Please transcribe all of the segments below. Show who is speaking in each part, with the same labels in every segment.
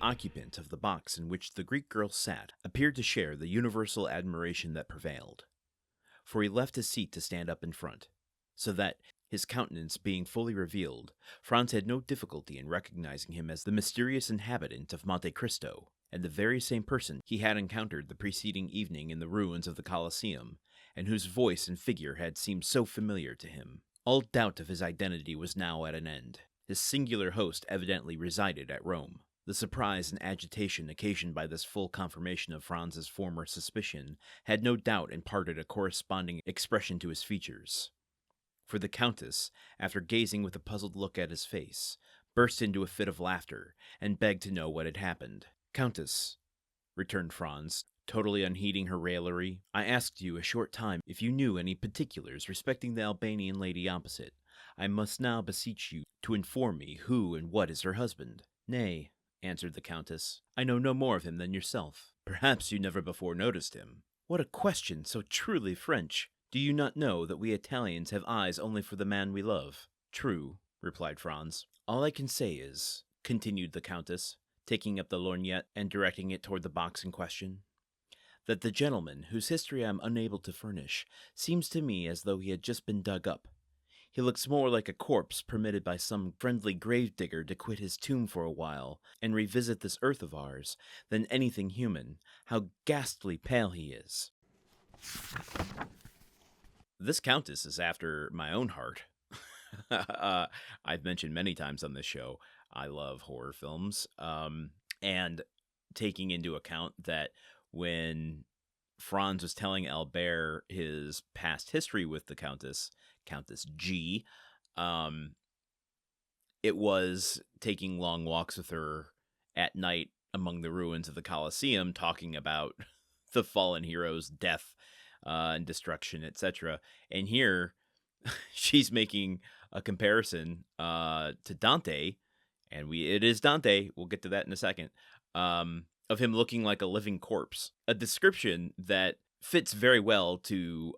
Speaker 1: occupant of the box in which the Greek girl sat appeared to share the universal admiration that prevailed, for he left his seat to stand up in front, so that, his countenance being fully revealed, Franz had no difficulty in recognizing him as the mysterious inhabitant of Monte Cristo, and the very same person he had encountered the preceding evening in the ruins of the Colosseum, and whose voice and figure had seemed so familiar to him. All doubt of his identity was now at an end. His singular host evidently resided at Rome. The surprise and agitation occasioned by this full confirmation of Franz's former suspicion had no doubt imparted a corresponding expression to his features. For the countess, after gazing with a puzzled look at his face, burst into a fit of laughter, and begged to know what had happened. "Countess," returned Franz, totally unheeding her raillery, "I asked you a short time if you knew any particulars respecting the Albanian lady opposite. I must now beseech you to inform me who and what is her husband." "Nay," answered the countess, "I know no more of him than yourself." "Perhaps you never before noticed him." "What a question, so truly French! Do you not know that we Italians have eyes only for the man we love?" "True," replied Franz. "All I can say is," continued the countess, taking up the lorgnette and directing it toward the box in question, "that the gentleman, whose history I am unable to furnish, seems to me as though he had just been dug up. He looks more like a corpse permitted by some friendly gravedigger to quit his tomb for a while and revisit this earth of ours than anything human. How ghastly pale he is!" This countess is after my own heart. I've mentioned many times on this show, I love horror films. And taking into account that when Franz was telling Albert his past history with the Countess G, it was taking long walks with her at night among the ruins of the Colosseum, talking about the fallen hero's death and destruction, etc. And here, she's making a comparison to Dante, and it is Dante, we'll get to that in a second, of him looking like a living corpse. A description that fits very well to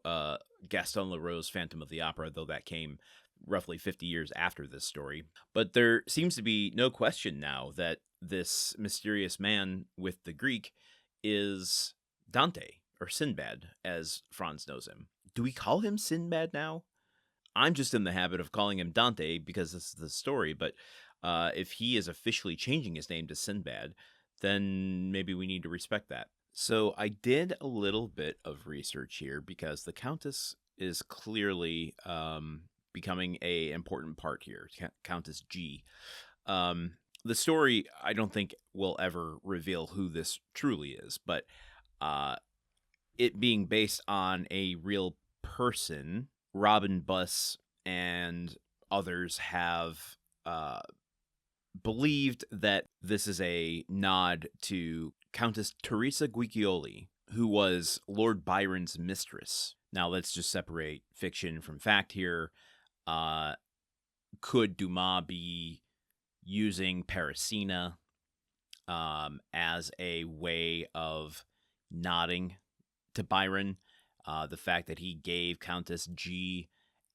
Speaker 1: Gaston Leroux's Phantom of the Opera, though that came roughly 50 years after this story. But there seems to be no question now that this mysterious man with the Greek is Dante, or Sinbad, as Franz knows him. Do we call him Sinbad now? I'm just in the habit of calling him Dante because this is the story, but if he is officially changing his name to Sinbad, then maybe we need to respect that. So I did a little bit of research here because the Countess is clearly becoming an important part here, Countess G. The story, I don't think, will ever reveal who this truly is, but it being based on a real person, Robin Buss and others have believed that this is a nod to Countess Teresa Guiccioli, who was Lord Byron's mistress. Now, let's just separate fiction from fact here. Could Dumas be using Parisina as a way of nodding to Byron? The fact that he gave Countess G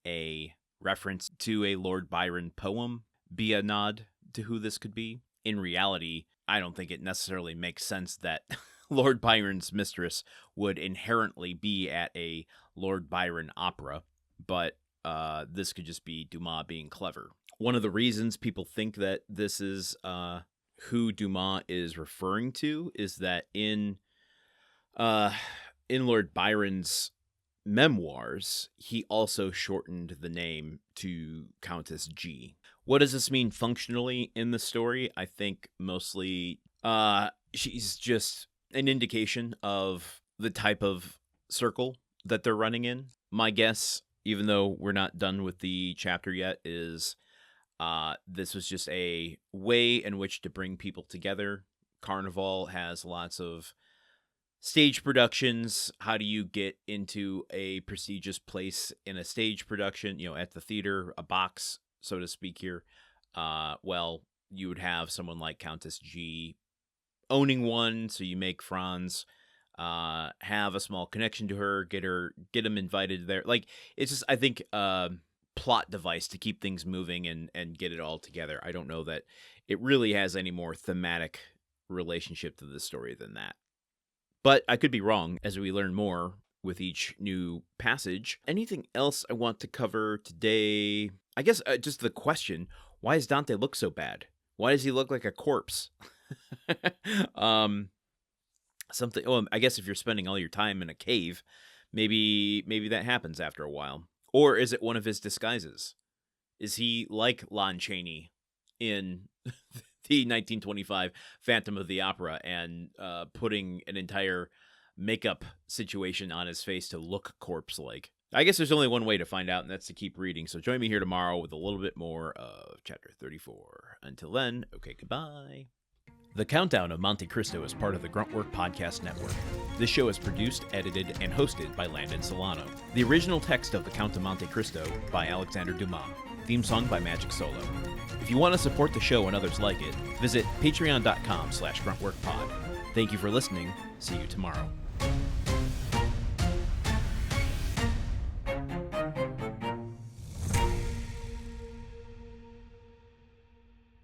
Speaker 1: a reference to a Lord Byron poem be a nod to who this could be? In reality, I don't think it necessarily makes sense that Lord Byron's mistress would inherently be at a Lord Byron opera, but this could just be Dumas being clever. One of the reasons people think that this is who Dumas is referring to is that in Lord Byron's memoirs, he also shortened the name to Countess G. What does this mean functionally in the story? I think mostly she's just an indication of the type of circle that they're running in. My guess, even though we're not done with the chapter yet, is this was just a way in which to bring people together. Carnival has lots of stage productions. How do you get into a prestigious place in a stage production, at the theater, a box, so to speak here? Well, you would have someone like Countess G owning one, so you make Franz have a small connection to her, get him invited there. Like, it's just, I think, plot device to keep things moving and get it all together. I don't know that it really has any more thematic relationship to the story than that. But I could be wrong as we learn more with each new passage. Anything else I want to cover today? I guess just the question, why does Dante look so bad? Why does he look like a corpse? Something. Oh, I guess if you're spending all your time in a cave, maybe that happens after a while. Or is it one of his disguises? Is he like Lon Chaney in the 1925 Phantom of the Opera and putting an entire makeup situation on his face to look corpse-like? I guess there's only one way to find out, and that's to keep reading. So join me here tomorrow with a little bit more of Chapter 34. Until then, okay, goodbye. The Countdown of Monte Cristo is part of the Gruntwork Podcast Network. This show is produced, edited, and hosted by Landon Solano. The original text of The Count of Monte Cristo by Alexander Dumas. Theme song by Magic Solo. If you want to support the show and others like it, visit patreon.com/gruntworkpod. Thank you for listening. See you tomorrow.